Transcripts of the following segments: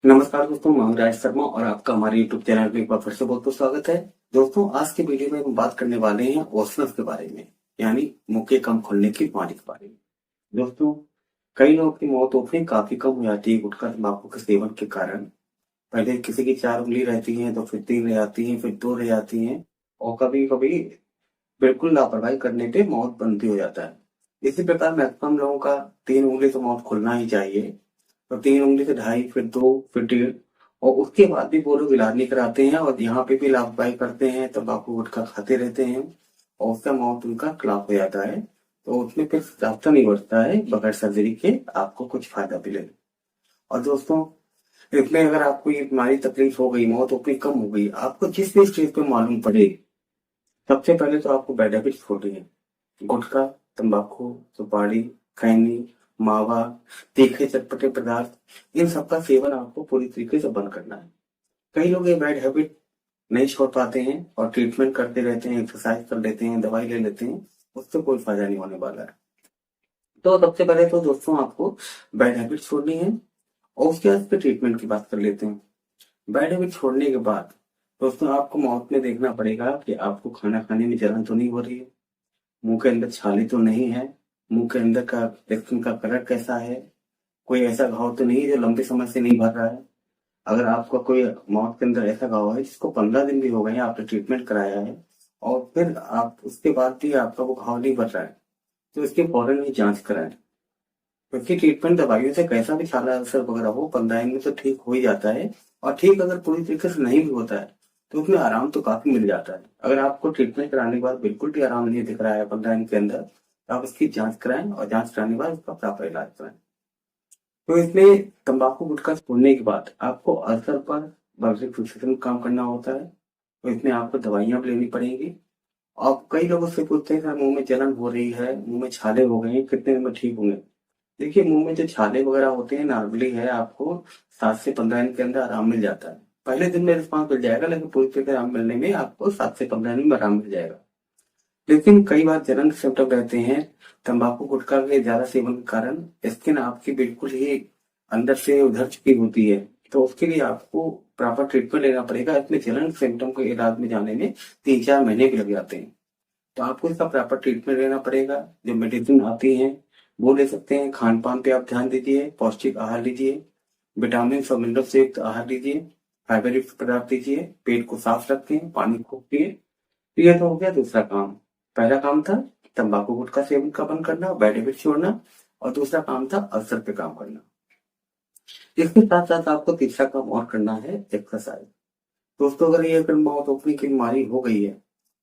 नमस्कार दोस्तों, मैं हूं राज शर्मा और आपका हमारे YouTube चैनल पे एक बार फिर से बहुत बहुत स्वागत है। दोस्तों, आज के वीडियो में हम बात करने वाले हैं ओसनस के बारे में, यानी मुंह के कम खुलने की बीमारी के बारे में। दोस्तों, कई लोगों की मौत होती काफी कम हो जाती है गुटखा तंबाकू के सेवन के कारण। पहले किसी की 4 उंगली रहती है, तो फिर 3 रह जाती है, फिर 2 रह जाती है और कभी कभी बिल्कुल लापरवाही करने पे मौत बनती हो जाता है। इसी प्रकार मैक्सिमम लोगों का 3 उंगली से मौत खुलना ही चाहिए। तो 3 उंगली से ढाई, फिर 2, फिर 1.5 और उसके बाद भी वो लोग इलाज नहीं कराते हैं और यहाँ पे भी लापरवाही करते हैं, तंबाकू गुटखा खाते रहते हैं और उसका मौत उनका खिलाफ हो जाता है। तो उसमें फिर रास्ता नहीं बढ़ता है बगैर सर्जरी के आपको कुछ फायदा मिले। और दोस्तों, इसमें अगर आपको ये बीमारी तकलीफ हो गई, मौत अपनी कम हो गई, आपको जिस भी स्टेज पे मालूम पड़े, सबसे पहले तो आपको बैड हैबिट छोड़नी है। गुटखा, तंबाकू, सुपारी, खैनी, मावा, तीखे चटपटे पदार्थ, इन सब का सेवन आपको पूरी तरीके से बंद करना है। कई लोग ये बैड हैबिट नहीं छोड़ पाते हैं और ट्रीटमेंट करते रहते हैं, एक्सरसाइज कर लेते हैं, दवाई ले लेते हैं, उससे कोई फायदा नहीं होने वाला है। तो सबसे पहले तो दोस्तों आपको बैड हैबिट छोड़नी है और उसके बाद फिर ट्रीटमेंट की बात कर लेते हैं। बैड हैबिट छोड़ने के बाद दोस्तों आपको माउथ में देखना पड़ेगा कि आपको खाना खाने में जलन तो नहीं हो रही है, मुंह के अंदर छाले तो नहीं है, मुंह के अंदर का स्किन का कलर कैसा है, कोई ऐसा घाव तो नहीं है जो लंबे समय से नहीं भर रहा है। अगर आपका कोई माउथ के अंदर ऐसा घाव है जिसको 15 दिन भी हो गए हैं, आपने ट्रीटमेंट कराया है और फिर आप उसके बाद भी आपका वो घाव नहीं भर रहा है, तो इसकी फौरन ही जांच कराएं। क्योंकि ट्रीटमेंट दवाइयों से कैसा भी छाला अल्सर वगैरह हो 15 दिन में तो ठीक हो ही जाता है। और ठीक अगर पूरी तरीके से नहीं भी होता है तो उसमें आराम तो काफी मिल जाता है। अगर आपको ट्रीटमेंट कराने के बाद बिल्कुल भी आराम नहीं दिख रहा है 15 दिन के अंदर, तो आप इसकी जांच कराएं और जांच कराने के बाद उसका प्रॉपर इलाज कराएं। तो इसमें तंबाकू गुटखा छोड़ने के बाद आपको अल्सर पर बल्कि फिक्सेशन काम करना होता है, तो इसमें आपको दवाइयां भी लेनी पड़ेंगी। आप कई लोगों से पूछते हैं सर मुंह में जलन हो रही है, मुंह में छाले हो गए हैं, कितने दिन में ठीक होंगे। देखिए, मुंह में जो छाले वगैरह होते हैं नॉर्मली है आपको 7 से 15 दिन के अंदर आराम मिल जाता है। पहले दिन में रिस्पॉन्स मिल जाएगा, लेकिन पूरी तरह से आराम मिलने में आपको 7 से 15 दिन में आराम मिल जाएगा। लेकिन कई बार जलन के सिम्टम रहते हैं तंबाकू गुटखा के ज्यादा सेवन के कारण। स्किन आपकी बिल्कुल ही अंदर से उधर चुकी होती है, तो उसके लिए आपको प्रॉपर ट्रीटमेंट लेना पड़ेगा। इसमें जलन के सिम्टम के इलाज में जाने में 3-4 महीने भी लग जाते हैं, तो आपको इसका प्रॉपर ट्रीटमेंट लेना पड़ेगा। जो मेडिसिन आती है वो ले सकते हैं। खान पान पे आप ध्यान दीजिए, पौष्टिक आहार लीजिए, विटामिन और मिनरल से युक्त आहार लीजिए, फाइबर युक्त पदार्थ लीजिए, पेट को साफ रखें, पानी खूब पिए। तो ये तो हो गया दूसरा काम। पहला काम था तंबाकू गुटखा सेवन का बंद करना, बैड हैबिट छोड़ना, और दूसरा काम था अल्सर पे काम करना। इसके साथ साथ आपको तीसरा काम और करना है, एक्सरसाइज। दोस्तों, अगर ये अगर माउथ ओपनिंग की बीमारी हो गई है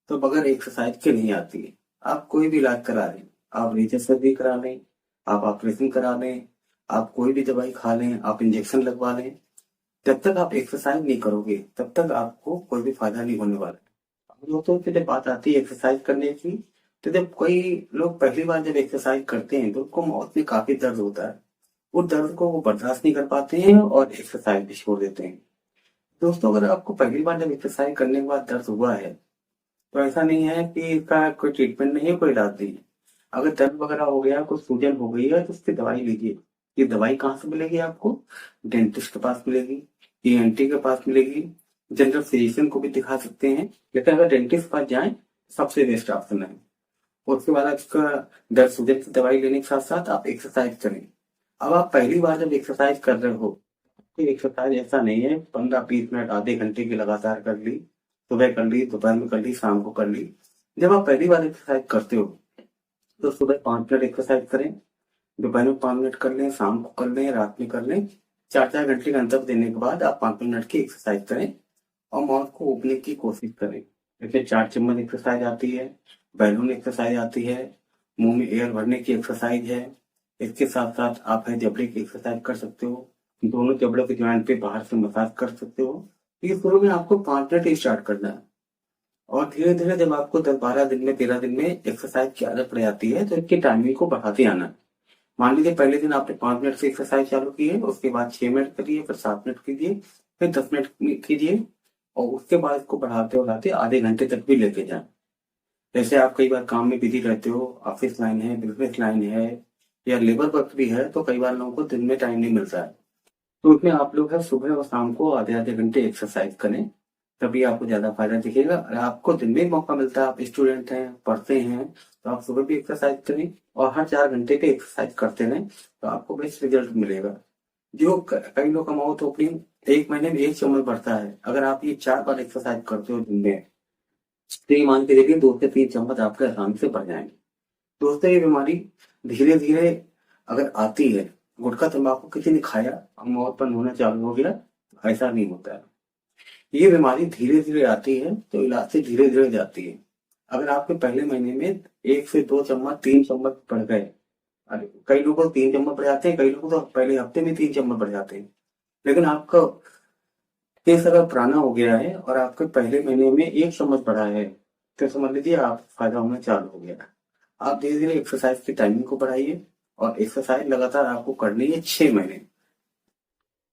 तो बगैर एक्सरसाइज के नहीं आती है। आप कोई भी इलाज करा लें, आप लेजर सर्जरी करा लें, आप ऑपरेशन करा लें, आप कोई भी दवाई खा लें, आप इंजेक्शन लगवा लें, जब तक आप एक्सरसाइज नहीं करोगे तब तक आपको कोई भी फायदा नहीं होने वाला है। अब दोस्तों, जब बात आती है एक्सरसाइज करने की, तो जब कोई लोग पहली बार जब एक्सरसाइज करते हैं तो उनको माउथ में काफी दर्द होता है। उस दर्द को वो बर्दाश्त नहीं कर पाते हैं और एक्सरसाइज भी छोड़ देते हैं। दोस्तों, अगर आपको पहली बार जब एक्सरसाइज करने के बाद दर्द हुआ है, तो ऐसा नहीं है कि इसका कोई ट्रीटमेंट नहीं है, कोई इलाज नहीं है। अगर दर्द वगैरह हो गया, कुछ सूजन हो गई है, तो उसकी दवाई लीजिए। ये दवाई कहाँ से मिलेगी आपको? डेंटिस्ट के पास मिलेगी, ईएनटी के पास मिलेगी, जनरल फिजिशियन को भी दिखा सकते हैं। लेकिन अगर डेंटिस्ट के पास जाएं, सबसे बेस्ट ऑप्शन है। और उसके बाद आपका दर्द सूजन की दवाई लेने के साथ साथ आप एक्सरसाइज करें। अब आप पहली बार जब एक्सरसाइज कर रहे हो, कोई एक्सरसाइज ऐसा नहीं है 15-20 मिनट आधे घंटे की लगातार कर ली, सुबह कर ली, दोपहर में कर ली, शाम को कर ली। जब आप पहली बार एक्सरसाइज करते हो तो सुबह 5 मिनट एक्सरसाइज करें, दोपहर में 5 मिनट कर लें, शाम को कर लें, रात में कर लें। 4-4 घंटे का अंतर देने के बाद आप 5 मिनट की एक्सरसाइज करें और माउथ को ओपने की कोशिश करें। जैसे 4 चम्मच एक्सरसाइज आती है, बैलून एक्सरसाइज आती है, मुंह में एयर भरने की एक्सरसाइज है। इसके साथ साथ आप है जबड़े की एक्सरसाइज कर सकते हो, दोनों जबड़ों के ज्वाइंट पे बाहर से मसाज कर सकते हो। ये शुरू में आपको 5 मिनट ही स्टार्ट करना है और धीरे धीरे जब आपको 10-12 दिन में 13 दिन में एक्सरसाइज की आदत पड़ जाती है तो इसकी टाइमिंग को बढ़ाते आना है। मान लीजिए पहले दिन आपने 5 मिनट से एक्सरसाइज चालू की है, उसके बाद 6 मिनट करिए, फिर 7 मिनट कीजिए, फिर 10 मिनट कीजिए और उसके बाद इसको बढ़ाते बढ़ाते आधे घंटे तक भी लेके जाए। जैसे आप कई बार काम में बिजी रहते हो, ऑफिस लाइन है, बिजनेस लाइन है या लेबर वर्क भी है, तो कई बार लोगों को दिन में टाइम नहीं मिलता है। तो उसमें आप लोग है सुबह और शाम को आधे आधे घंटे एक्सरसाइज करें, तभी आपको ज्यादा फायदा दिखेगा। और आपको दिन में मौका मिलता है, आप स्टूडेंट हैं, पढ़ते हैं, तो आप सुबह भी एक्सरसाइज करें और हर 4 घंटे पे एक्सरसाइज करते रहें, तो आपको बेस्ट रिजल्ट मिलेगा। जो कई लोग का माउथ ओपनिंग 1 महीने में 1 चम्मच बढ़ता है, अगर आप ये 4 बार एक्सरसाइज करते हो दिन में, तो ये मान के देखिए 2 से 3 चम्मच आपके आराम से बढ़ जाएंगे। दोस्तों ये बीमारी धीरे धीरे अगर आती है, गुटखा तंबाकू किसी ने खाया और मौत बंद होना चालू हो गया, ऐसा नहीं होता है। ये बीमारी धीरे धीरे आती है तो इलाज से धीरे धीरे जाती है। अगर आपके पहले महीने में 1 से 2 चम्मच 3 चम्मच बढ़ गए, अरे कई लोगों को 3 चम्मच बढ़ जाते हैं, कई लोगों को तो पहले हफ्ते में 3 चम्मच बढ़ जाते हैं। लेकिन आपका केस अगर पुराना हो गया है और आपके पहले महीने में 1 चम्मच बढ़ा है, तो समझ लीजिए आप फायदा होना चालू हो गया। आप धीरे धीरे एक्सरसाइज की टाइमिंग को बढ़ाइए और एक्सरसाइज लगातार आपको करनी है 6 महीने।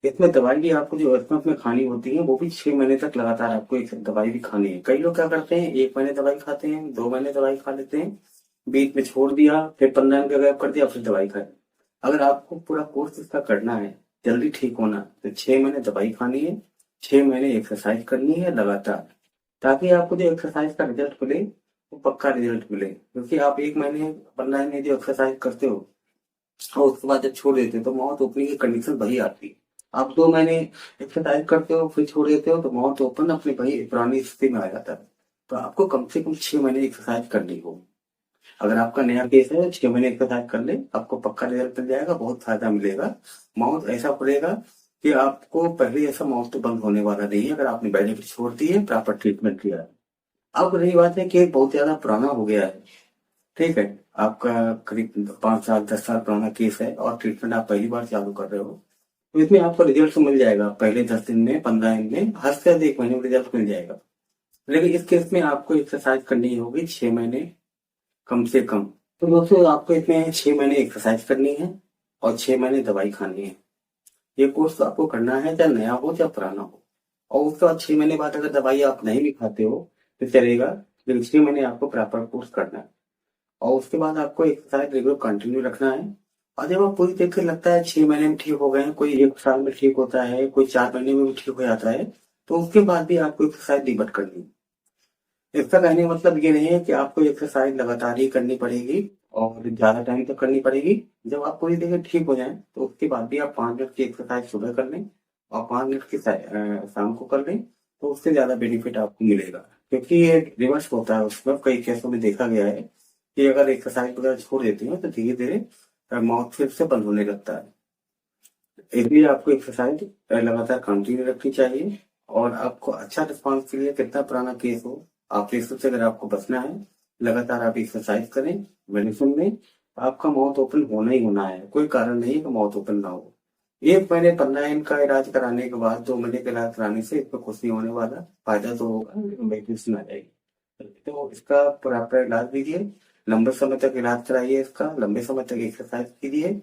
इसमें दवाई भी आपको जो में खानी होती है वो भी 6 महीने तक लगातार आपको एक दवाई भी खानी है। कई लोग क्या करते हैं, 1 महीने दवाई खाते हैं, 2 महीने दवाई खा लेते हैं, बीच में छोड़ दिया, फिर 15 दिन का गैप कर दिया, फिर दवाई खाई। अगर आपको पूरा कोर्स इसका करना है, जल्दी ठीक होना, तो 6 महीने दवाई खानी है, 6 महीने एक्सरसाइज करनी है लगातार, ताकि आपको जो एक्सरसाइज का रिजल्ट मिले वो पक्का रिजल्ट मिले। क्योंकि आप 1 महीने 15 दिन जो एक्सरसाइज करते हो और उसके बाद जब छोड़ देते हो तो माउथ ओपनिंग की कंडीशन वही आती है। आप 2 महीने एक्सरसाइज करते हो फिर छोड़ देते हो तो माउथ ओपन अपनी वही पुरानी स्थिति में आ जाता है। तो आपको कम से कम 6 महीने एक्सरसाइज करनी होगी। अगर आपका नया केस है, 6 महीने एक्सरसाइज कर ले, आपको पक्का रिजल्ट मिल जाएगा, बहुत फायदा मिलेगा। माउथ ऐसा खुलेगा कि आपको पहले ऐसा माउथ तो बंद होने वाला नहीं है, अगर आपने बेनिफिट छोड़ दिए, प्रॉपर ट्रीटमेंट किया है। अब रही बात है कि बहुत ज्यादा पुराना हो गया है, ठीक है, आपका करीब 5 साल 10 साल पुराना केस है और ट्रीटमेंट आप पहली बार चालू कर रहे हो, तो इसमें आपको रिजल्ट तो मिल जाएगा पहले 10 दिन में, 15 दिन में, हद से ज्यादा 1 महीने में रिजल्ट मिल जाएगा। लेकिन इस केस में आपको एक्सरसाइज करनी होगी 6 महीने कम से कम। तो दोस्तों आपको इसमें 6 महीने एक्सरसाइज करनी है और 6 महीने दवाई खानी है। ये कोर्स तो आपको करना है, चाहे नया हो चाहे पुराना हो। और उसके बाद 6 महीने बाद अगर दवाई आप नहीं भी खाते हो तो चलेगा, लेकिन 6 महीने आपको प्रॉपर कोर्स करना है। और उसके बाद आपको एक्सरसाइज रेगुलर कंटिन्यू रखना है। और जब आप पूरी तरह से लगता है 6 महीने में ठीक हो गए हैं, कोई 1 साल में ठीक होता है, कोई 4 महीने में भी ठीक हो जाता है, तो उसके बाद भी आपको एक्सरसाइज रिपीट करनी है। इसका कहने का मतलब ये नहीं है कि आपको एक्सरसाइज लगातार ही करनी पड़ेगी और ज्यादा टाइम तक करनी पड़ेगी। जब आप पूरी तरह ठीक हो जाए तो उसके बाद भी आप 5 मिनट की एक्सरसाइज सुबह कर लें और 5 मिनट की शाम को कर लें, तो उससे ज्यादा बेनिफिट आपको मिलेगा। क्योंकि ये रिवर्स होता है, उसमें कई केसों में देखा गया है कि अगर एक्सरसाइज वगैरह छोड़ देती है तो धीरे धीरे माउथ फिर से बंद होने लगता है। इसलिए आपको एक्सरसाइज लगातार कंटिन्यू रखनी चाहिए। और आपको अच्छा रिस्पॉन्स के लिए कितना पुराना केस हो, आप इस से अगर आपको बचना है, लगातार आप एक्सरसाइज करें, मेडिसिन लें, आपका माउथ ओपन होना ही होना है, कोई कारण नहीं है कि माउथ ओपन ना हो। 1 महीने 15 दिन का इलाज कराने के बाद 2 महीने का इलाज कराने से इसमें कुछ नहीं होने वाला, फायदा तो होगा लेकिन मेडिसिन आ जाएगी। तो इसका प्रॉपर इलाज लीजिए, लंबे समय तक इलाज कराइए, इसका लंबे समय तक एक्सरसाइज कीजिए।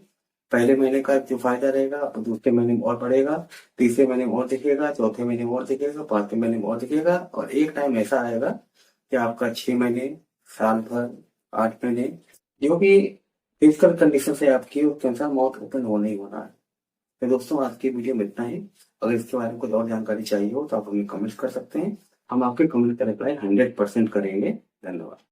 पहले महीने का जो फायदा रहेगा अब दूसरे महीने में और बढ़ेगा, तीसरे महीने में और दिखेगा, चौथे महीने में और दिखेगा, 5वें महीने में और दिखेगा, और एक टाइम ऐसा आएगा कि आपका 6 महीने, साल भर, 8 महीने, जो भी फिजिकल कंडीशन से आपकी उसके अनुसार माउथ ओपन होना ही होना है। तो दोस्तों आज की वीडियो में इतना ही। अगर इसके बारे में कुछ और जानकारी चाहिए हो तो आप हमें कमेंट कर सकते हैं, हम आपके कमेंट का रिप्लाई 100% करेंगे। धन्यवाद।